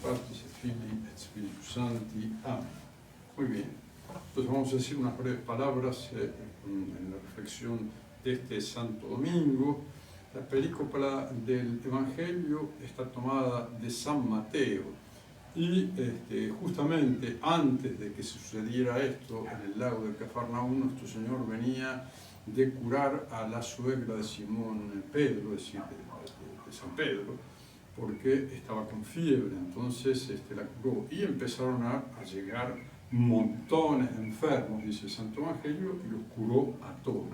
Patris et Filii et Spiritus Sancti. Amén. Muy bien. Entonces vamos a decir unas breves palabras en la reflexión de este Santo Domingo. La perícopa del Evangelio está tomada de San Mateo y justamente antes de que sucediera esto en el lago de Cafarnaúm, nuestro Señor venía de curar a la suegra de Simón Pedro, es decir, de San Pedro, porque estaba con fiebre. Entonces la curó y empezaron a llegar montones de enfermos, dice el Santo Evangelio, y los curó a todos,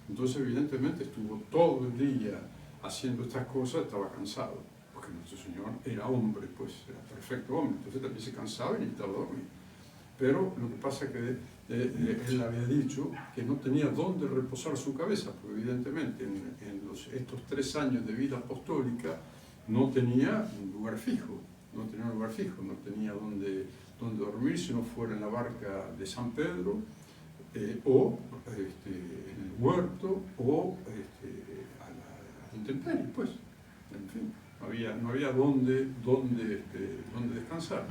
Entonces evidentemente estuvo todo el día haciendo estas cosas, estaba cansado, porque nuestro Señor era hombre, pues era perfecto hombre, entonces también se cansaba y necesitaba dormir. Pero lo que pasa es que él había dicho que no tenía dónde reposar su cabeza, porque evidentemente en estos 3 años de vida apostólica no tenía un lugar fijo, no tenía dónde dormir si no fuera en la barca de San Pedro, o en el huerto, o a la intemperie, pues, en fin, no había dónde descansar.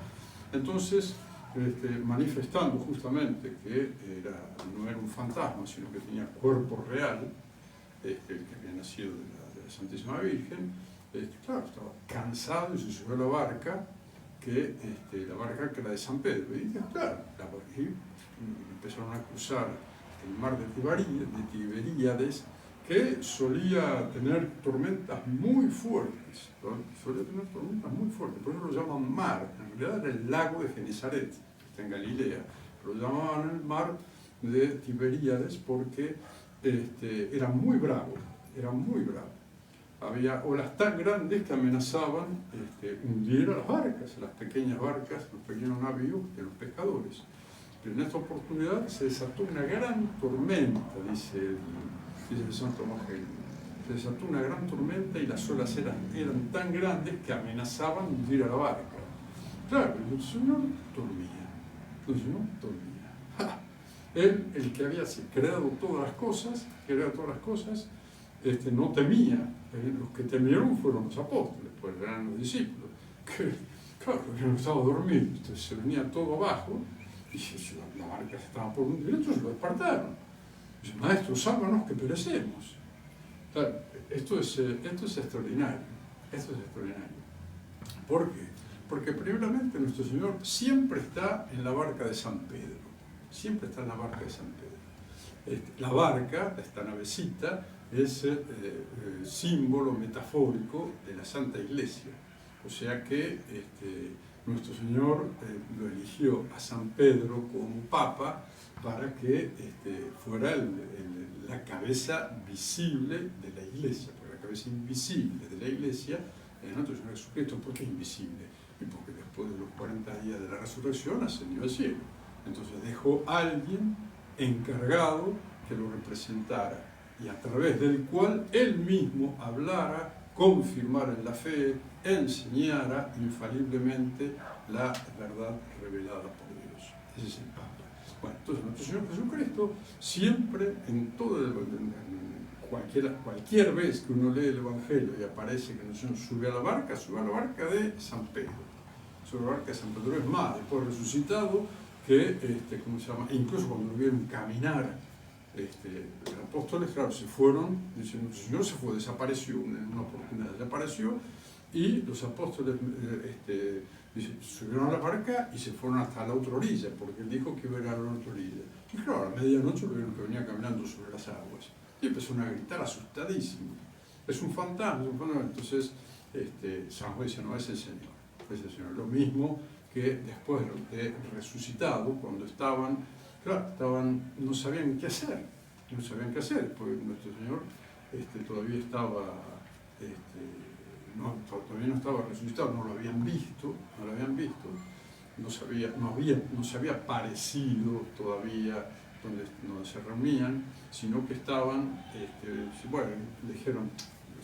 Entonces, manifestando justamente que no era un fantasma, sino que tenía cuerpo real, el que había nacido de la Santísima Virgen, claro, estaba cansado y se subió a la barca, la barca que era de San Pedro. Y claro, empezaron a cruzar el mar de Tiberíades, que solía tener tormentas muy fuertes, por eso lo llaman mar. En realidad era el lago de Genesaret, que está en Galilea, lo llamaban el mar de Tiberíades porque era muy bravo. Había olas tan grandes que amenazaban hundir a las pequeñas barcas, los pequeños navíos de los pescadores. Pero en esta oportunidad se desató una gran tormenta, dice el Santo Evangelio. Se desató una gran tormenta y las olas eran tan grandes que amenazaban hundir a la barca. Claro, el Señor dormía. Él, el que había creado todas las cosas, no temía. Los que temieron fueron los apóstoles, pues eran los discípulos, que claro, no estaba dormido, entonces se venía todo abajo y la barca se estaba por hundir, entonces lo despertaron. Dice: Maestro, sálvanos que perecemos. Claro, esto es extraordinario. ¿Por qué? Porque primeramente nuestro Señor siempre está en la barca de San Pedro. La barca, esta navecita, es símbolo metafórico de la Santa Iglesia. O sea que nuestro Señor lo eligió a San Pedro como Papa para que fuera la cabeza visible de la Iglesia, porque la cabeza invisible de la Iglesia es nuestro Señor Jesucristo. ¿Por qué invisible? Y porque después de los 40 días de la resurrección ascendió al cielo. Entonces dejó a alguien encargado que lo representara y a través del cual él mismo hablara, confirmara en la fe, enseñara infaliblemente la verdad revelada por Dios. Ese es el Papa. Bueno, entonces nuestro Señor Jesucristo siempre, cualquier vez que uno lee el Evangelio y aparece que nuestro Señor sube a la barca de San Pedro. Sobre la barca de San Pedro. Es más, después resucitado, que, incluso cuando lo vieron caminar, los apóstoles, claro, se fueron, dicen, nuestro Señor se fue, desapareció, en una oportunidad desapareció, y los apóstoles subieron a la barca y se fueron hasta la otra orilla, porque él dijo que iba a ir a la otra orilla. Y claro, a la medianoche lo vieron que venía caminando sobre las aguas, y empezaron a gritar asustadísimos: es un fantasma, Entonces San Juan dice: no, es el Señor. Lo mismo que después de resucitado, cuando no sabían qué hacer, porque nuestro Señor todavía no estaba resucitado, no lo habían visto, no se había aparecido todavía donde se reunían, sino que estaban, le dijeron,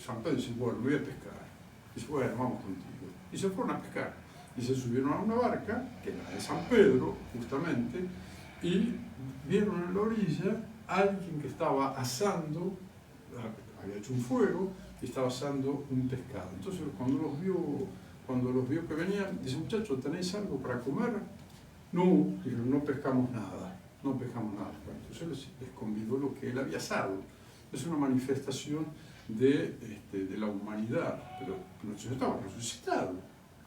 San Pedro dice: bueno, voy a pescar. Dice: bueno, vamos contigo. Y se fueron a pescar. Y se subieron a una barca, que era de San Pedro, justamente, y vieron en la orilla a alguien que estaba asando, había hecho un fuego, y estaba asando un pescado. Entonces, cuando los vio cuando los vio que venían, dice, muchachos, ¿tenéis algo para comer? No, dijeron, no pescamos nada, no pescamos nada. Bueno, entonces les convidó lo que él había asado. Es una manifestación de la humanidad, pero nuestro Señor estaba resucitado.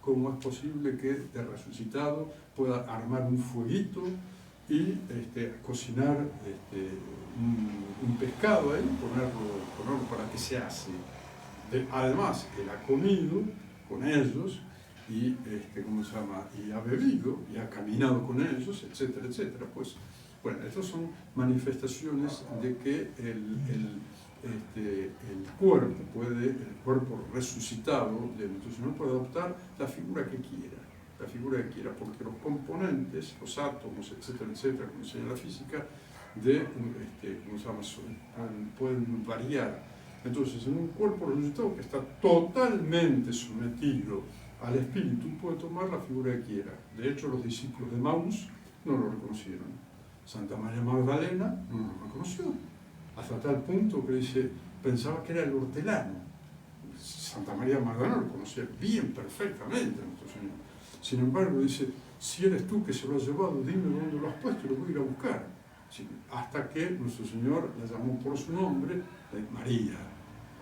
¿Cómo es posible que de resucitado pueda armar un fueguito y cocinar un pescado ahí, ponerlo para que se hace? Además, él ha comido con ellos y, ¿cómo se llama? Y ha bebido y ha caminado con ellos, etcétera, etcétera. Pues, bueno, estas son manifestaciones de que el cuerpo resucitado de nuestro Señor puede adoptar la figura que quiera, porque los componentes, los átomos, etcétera, etcétera, como enseña la física, ¿cómo se llama? Pueden variar. Entonces, en un cuerpo resucitado que está totalmente sometido al Espíritu, puede tomar la figura que quiera. De hecho, los discípulos de Maús no lo reconocieron. Santa María Magdalena no lo reconoció, hasta tal punto que dice, pensaba que era el hortelano. Santa María Magdalena lo conocía bien, perfectamente a nuestro Señor. Sin embargo, dice, si eres tú que se lo has llevado, dime dónde lo has puesto y lo voy a ir a buscar. Hasta que nuestro Señor la llamó por su nombre, María.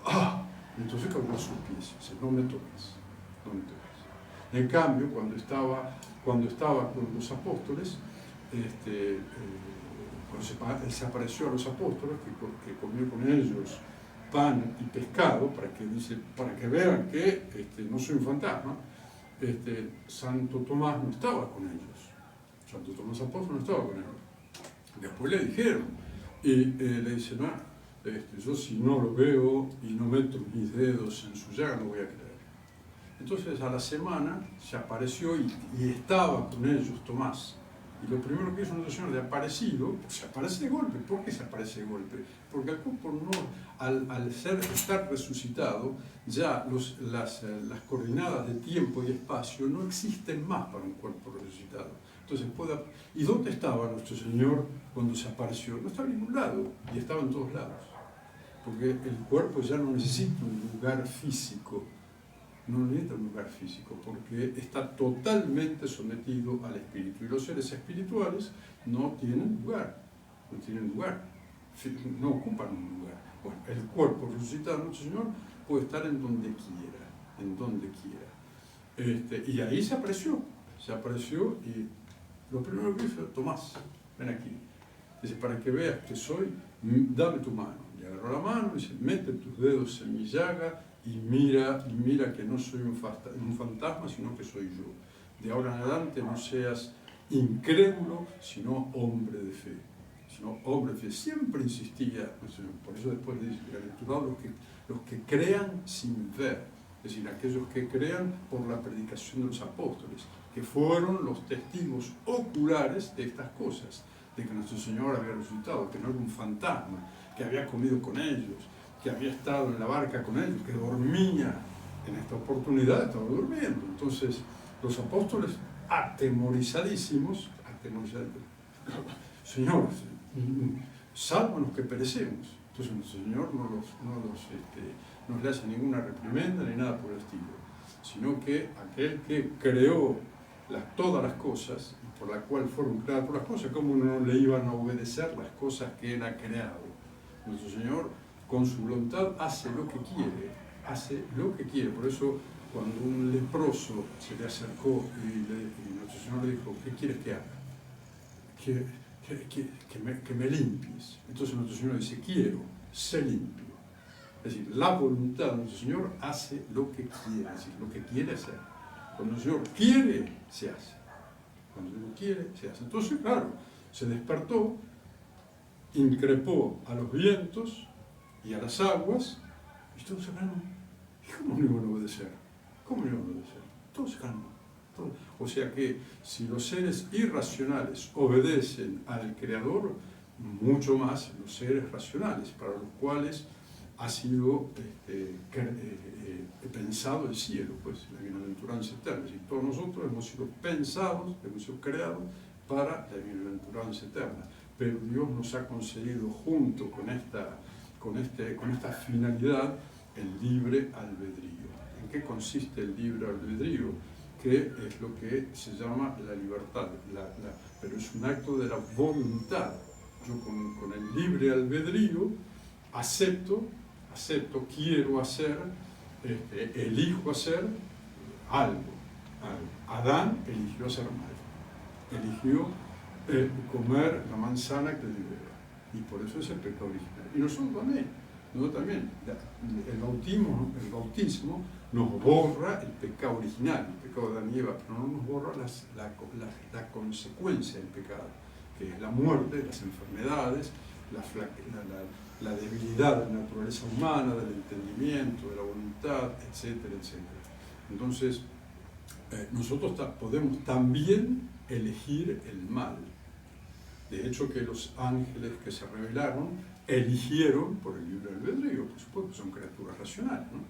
¡Ah! Entonces cayó a sus pies, dice, no me toques, no me toques. En cambio, cuando estaba con los apóstoles, cuando él se apareció a los apóstoles, que comió con ellos pan y pescado, para que vean que no soy un fantasma, Santo Tomás no estaba con ellos. Santo Tomás apóstol no estaba con ellos. Después le dijeron, y le dice, no, yo si no lo veo y no meto mis dedos en su llaga, no voy a creer. Entonces a la semana se apareció y estaba con ellos Tomás. Y lo primero que hizo nuestro Señor de aparecido, pues se aparece de golpe. ¿Por qué se aparece de golpe? Porque el cuerpo no, al estar resucitado, ya las coordenadas de tiempo y espacio no existen más para un cuerpo resucitado. Entonces ¿y dónde estaba nuestro Señor cuando se apareció? No estaba en ningún lado, y estaba en todos lados. Porque el cuerpo ya no necesita un lugar físico. No necesita un lugar físico, porque está totalmente sometido al espíritu. Y los seres espirituales no tienen lugar, no ocupan un lugar. Bueno, el cuerpo resucitado de nuestro Señor puede estar en donde quiera. Y ahí se apareció y lo primero que hizo, Tomás, ven aquí. Dice, para que veas que soy, dame tu mano. Y agarró la mano y dice, mete tus dedos en mi llaga y mira que no soy un fantasma, sino que soy yo. De ahora en adelante no seas incrédulo, sino hombre de fe. Siempre insistía, por eso después dice, bienaventurados los que crean sin ver, es decir, aquellos que crean por la predicación de los apóstoles, que fueron los testigos oculares de estas cosas, de que nuestro Señor había resucitado, que no era un fantasma, que había comido con ellos, que había estado en la barca con ellos, que dormía. En esta oportunidad estaba durmiendo. Entonces, los apóstoles, atemorizadísimos, Señor, sálvanos que perecemos. Entonces, nuestro Señor no le hace ninguna reprimenda ni nada por el estilo, sino que aquel que creó todas las cosas, y por la cual fueron creadas todas las cosas, ¿cómo no le iban a obedecer las cosas que Él ha creado? Nuestro Señor, con su voluntad, hace lo que quiere. Por eso, cuando un leproso se le acercó y nuestro Señor le dijo, ¿qué quieres que haga? Que me limpies. Entonces nuestro Señor dice, quiero, sé limpio. Es decir, la voluntad de nuestro Señor hace lo que quiere, es decir, lo que quiere hacer. Cuando el Señor quiere, se hace. Cuando no quiere, se hace. Entonces, claro, se despertó, increpó a los vientos y a las aguas, y todos se calmó. ¿Y cómo no iban a obedecer? Todos se calmó. O sea que si los seres irracionales obedecen al Creador, mucho más los seres racionales, para los cuales ha sido pensado el cielo, pues la bienaventuranza eterna. Es decir, todos nosotros hemos sido pensados, hemos sido creados para la bienaventuranza eterna. Pero Dios nos ha concedido junto con esta finalidad el libre albedrío. ¿En qué consiste el libre albedrío, que es lo que se llama la libertad, pero es un acto de la voluntad. Yo con el libre albedrío acepto, quiero hacer, elijo hacer algo. Adán eligió ser malo, eligió comer la manzana que libera, y por eso es el pecado original. Y nosotros también, el bautismo nos borra el pecado original, el pecado de Adán y Eva, pero no nos borra la consecuencia del pecado, que es la muerte, las enfermedades, la debilidad de la naturaleza humana, del entendimiento, de la voluntad, etcétera, etcétera. Entonces, nosotros podemos también elegir el mal. De hecho, que los ángeles que se rebelaron eligieron por el libre albedrío, por supuesto, son criaturas racionales, ¿no?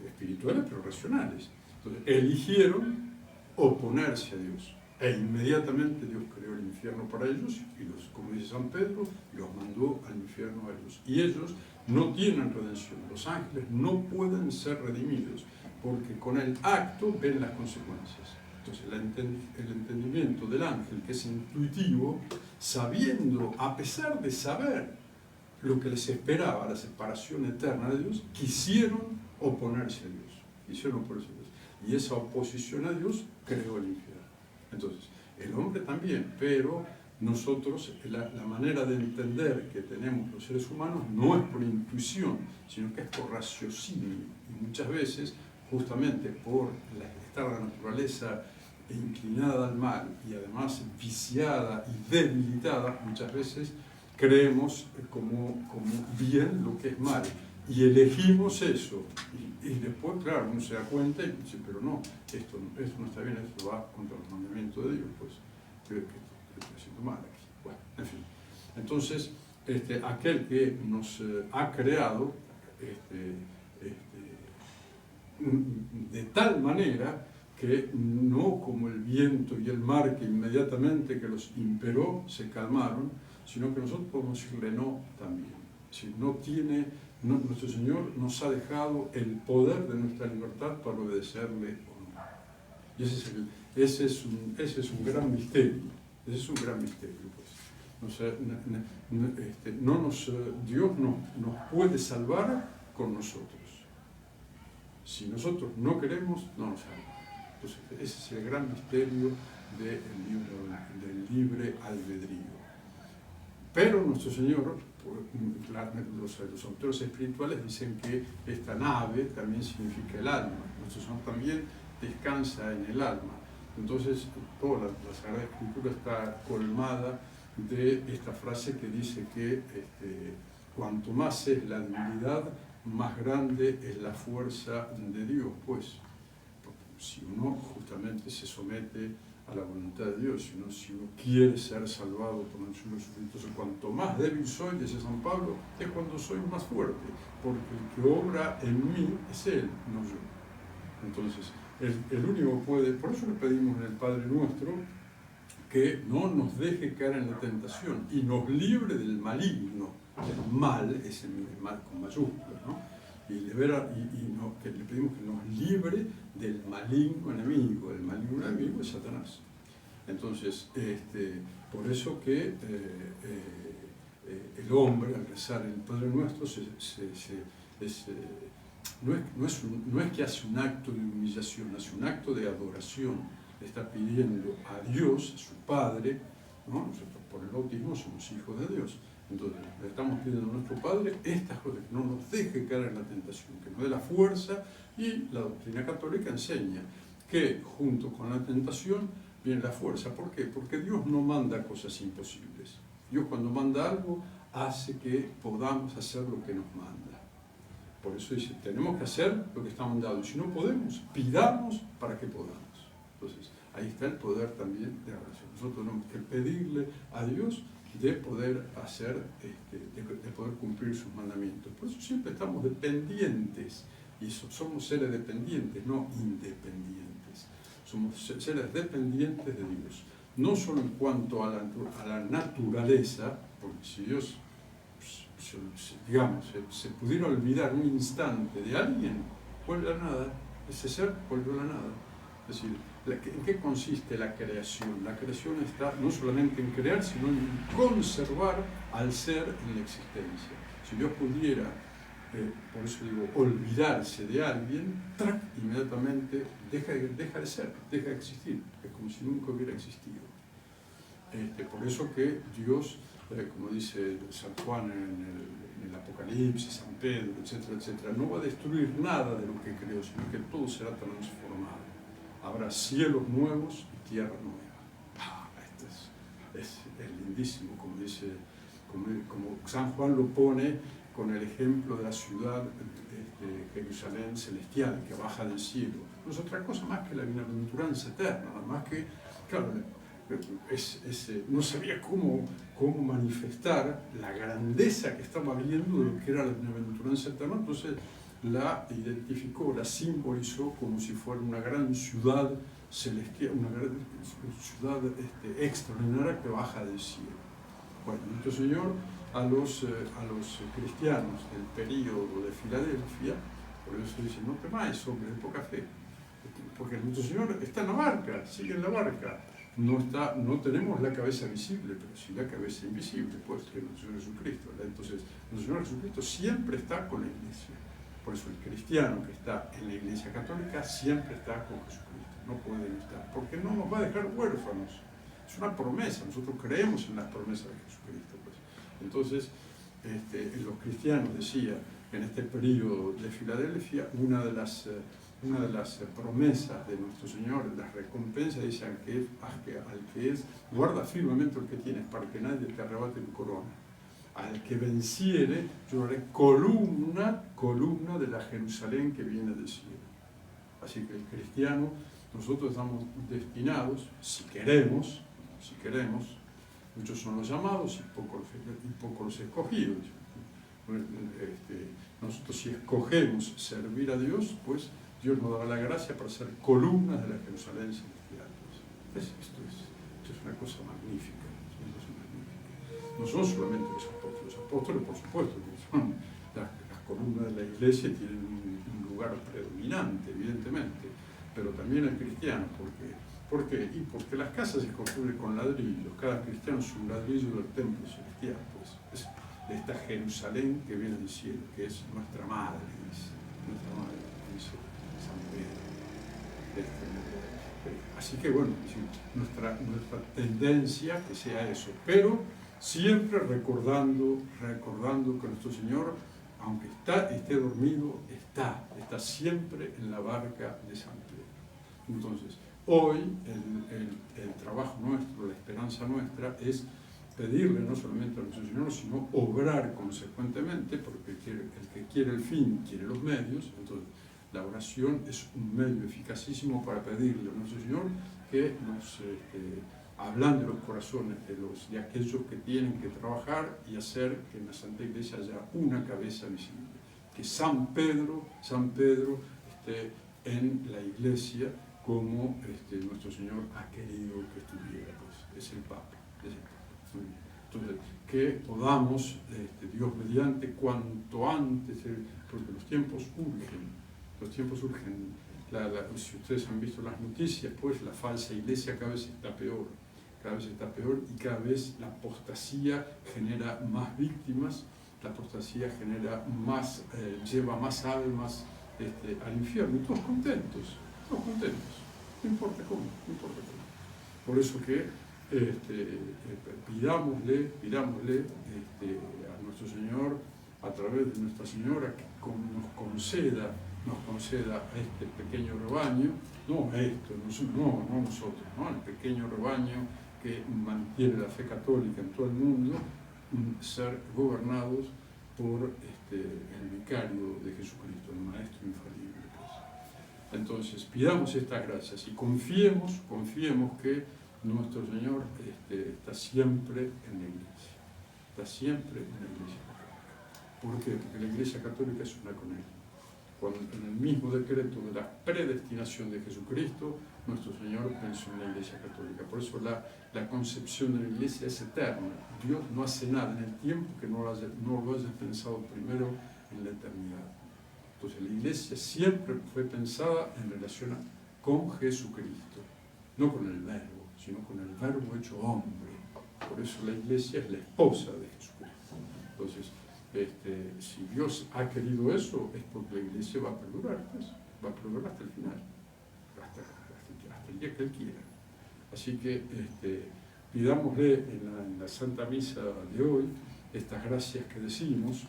Espirituales pero racionales. Entonces, eligieron oponerse a Dios. E inmediatamente Dios creó el infierno para ellos y como dice San Pedro, los mandó al infierno a ellos. Y ellos no tienen redención. Los ángeles no pueden ser redimidos porque con el acto ven las consecuencias. Entonces el entendimiento del ángel, que es intuitivo, sabiendo, a pesar de saber lo que les esperaba, la separación eterna de Dios, quisieron oponerse a Dios. Y esa oposición a Dios creó el infierno. Entonces, el hombre también, pero nosotros, la manera de entender que tenemos los seres humanos no es por intuición, sino que es por raciocinio. Y muchas veces, justamente por estar la naturaleza inclinada al mal y además viciada y debilitada, muchas veces creemos como bien lo que es mal y elegimos eso y después, claro, uno se da cuenta y dice, pero no, esto no está bien, esto va contra los mandamientos de Dios, pues creo que estoy haciendo mal aquí. Bueno, en fin. Entonces, aquel que nos ha creado de tal manera que no como el viento y el mar que inmediatamente que los imperó se calmaron, sino que nosotros podemos decirle no también. Si nuestro Señor nos ha dejado el poder de nuestra libertad para obedecerle o no. Y ese es un gran misterio. Ese es un gran misterio, pues. O sea, Dios nos puede salvar con nosotros. Si nosotros no queremos, no nos salva. Entonces, ese es el gran misterio del libre albedrío. Pero nuestro Señor, los autores espirituales dicen que esta nave también significa el alma. Nuestro Señor también descansa en el alma. Entonces, toda la Sagrada Escritura está colmada de esta frase que dice que cuanto más es la debilidad, más grande es la fuerza de Dios, pues. Si uno justamente se somete a la voluntad de Dios, si uno quiere ser salvado por el Señor Jesucristo, cuanto más débil soy, dice San Pablo, es cuando soy más fuerte, porque el que obra en mí es Él, no yo. Entonces, el único puede, por eso le pedimos en el Padre Nuestro que no nos deje caer en la tentación y nos libre del maligno. El mal es el mal con mayúsculas, ¿no? Que le pedimos que nos libre del maligno enemigo. El maligno enemigo es Satanás. Entonces, por eso que el hombre, al rezar el Padre Nuestro, no es que hace un acto de humillación, hace un acto de adoración. Le está pidiendo a Dios, a su Padre, ¿no? Nosotros por el bautismo somos hijos de Dios. Entonces, le estamos pidiendo a nuestro Padre estas cosas, que no nos deje caer en la tentación, que nos dé la fuerza, y la doctrina católica enseña que junto con la tentación viene la fuerza. ¿Por qué? Porque Dios no manda cosas imposibles. Dios cuando manda algo hace que podamos hacer lo que nos manda. Por eso dice, tenemos que hacer lo que está mandado, y si no podemos, pidamos para que podamos. Entonces, ahí está el poder también de la oración. Nosotros tenemos que pedirle a Dios de poder hacer, de poder cumplir sus mandamientos. Por eso siempre estamos dependientes, y somos seres dependientes, no independientes. Somos seres dependientes de Dios. No solo en cuanto a la naturaleza, porque si Dios, digamos, se pudiera olvidar un instante de alguien, vuelve a nada, Ese ser volvió a la nada. Es decir, ¿en qué consiste la creación? La creación está no solamente en crear, sino en conservar al ser en la existencia. Si Dios pudiera, por eso digo, olvidarse de alguien, ¡trac!, inmediatamente deja de ser, deja de existir. Es como si nunca hubiera existido. Por eso que Dios, como dice San Juan en el Apocalipsis, San Pedro, etcétera, etcétera, no va a destruir nada de lo que creó, sino que todo será transformado. Habrá cielos nuevos y tierra nueva. Esto es lindísimo, como dice, como San Juan lo pone con el ejemplo de la ciudad de Jerusalén celestial que baja del cielo. No es otra cosa más que la bienaventuranza eterna, nada más que, claro, no sabía cómo manifestar la grandeza que estaba viendo de lo que era la bienaventuranza eterna, entonces la identificó, la simbolizó como si fuera una gran ciudad celestial, una gran ciudad extraordinaria que baja del cielo. Bueno, nuestro Señor a los cristianos del período de Filadelfia, por eso dice, no temáis, hombres de poca fe, porque nuestro Señor está en la barca, sigue en la barca. No tenemos la cabeza visible, pero sí la cabeza invisible, pues, que es nuestro Señor Jesucristo. Entonces, nuestro Señor Jesucristo siempre está con la Iglesia. Por eso el cristiano que está en la Iglesia Católica siempre está con Jesucristo. No puede no estar, porque no nos va a dejar huérfanos. Es una promesa, nosotros creemos en las promesas de Jesucristo. Pues. Entonces, los cristianos, decía, en este periodo de Filadelfia, una de las promesas de nuestro Señor, las recompensas, dice al que es, guarda firmemente lo que tienes para que nadie te arrebate tu corona. Al que venciere, yo haré columna de la Jerusalén que viene del cielo. Así que el cristiano, nosotros estamos destinados, si queremos, muchos son los llamados y pocos los escogidos. Nosotros si escogemos servir a Dios, pues Dios nos dará la gracia para ser columnas de la Jerusalén celestial. Esto es una cosa magnífica. No son solamente los apóstoles, por supuesto, que son las columnas de la iglesia, tienen un lugar predominante, evidentemente, pero también el cristiano. ¿Por qué? Y porque las casas se construyen con ladrillos, cada cristiano es un ladrillo del templo celestial, pues, es de esta Jerusalén que viene del cielo, que es nuestra madre, dice San Pedro. Así que bueno, nuestra tendencia que sea eso, pero siempre recordando que nuestro Señor, aunque esté dormido, está siempre en la barca de San Pedro. Entonces, hoy el trabajo nuestro, la esperanza nuestra es pedirle no solamente a nuestro Señor, sino obrar consecuentemente, porque el que quiere el fin quiere los medios. Entonces la oración es un medio eficacísimo para pedirle a nuestro Señor que nos ablande los corazones de aquellos que tienen que trabajar y hacer que en la Santa Iglesia haya una cabeza visible, que San Pedro esté en la Iglesia como nuestro Señor ha querido que estuviera, pues, es el Papa. Entonces, que podamos, Dios mediante, cuanto antes, porque los tiempos urgen. Si ustedes han visto las noticias, pues la falsa iglesia cada vez está peor y cada vez la apostasía genera más víctimas, la apostasía lleva más almas al infierno, y todos contentos, no importa cómo. Por eso que pidámosle a nuestro Señor, a través de Nuestra Señora, que nos conceda a este pequeño rebaño, no nosotros, el pequeño rebaño que mantiene la fe católica en todo el mundo, ser gobernados por el vicario de Jesucristo, el Maestro infalible. Pues. Entonces, pidamos estas gracias y confiemos que nuestro Señor está siempre en la Iglesia. Está siempre en la Iglesia Católica. ¿Por qué? Porque la Iglesia Católica es una con Él. Cuando en el mismo decreto de la predestinación de Jesucristo, nuestro Señor pensó en la Iglesia Católica. Por eso la concepción de la Iglesia es eterna. Dios no hace nada en el tiempo que no lo haya pensado primero en la eternidad. Entonces la iglesia siempre fue pensada en relación con Jesucristo, no con el verbo, sino con el verbo hecho hombre. Por eso la iglesia es la esposa de Jesucristo. Entonces, si Dios ha querido eso, es porque la iglesia va a perdurar, pues, va a perdurar hasta el final, hasta el día que Él quiera. Así que pidámosle en la Santa Misa de hoy estas gracias que decimos,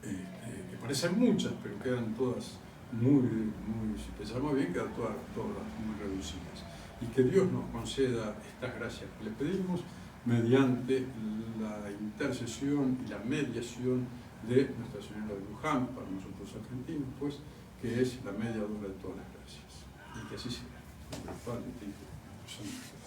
que parecen muchas, pero quedan todas si pensamos bien, quedan todas muy reducidas. Y que Dios nos conceda estas gracias que le pedimos mediante la intercesión y la mediación de Nuestra Señora de Luján, para nosotros argentinos, pues, que es la mediadora de todas las gracias. Y que así sea. Padre, Hijo y Espíritu Santo.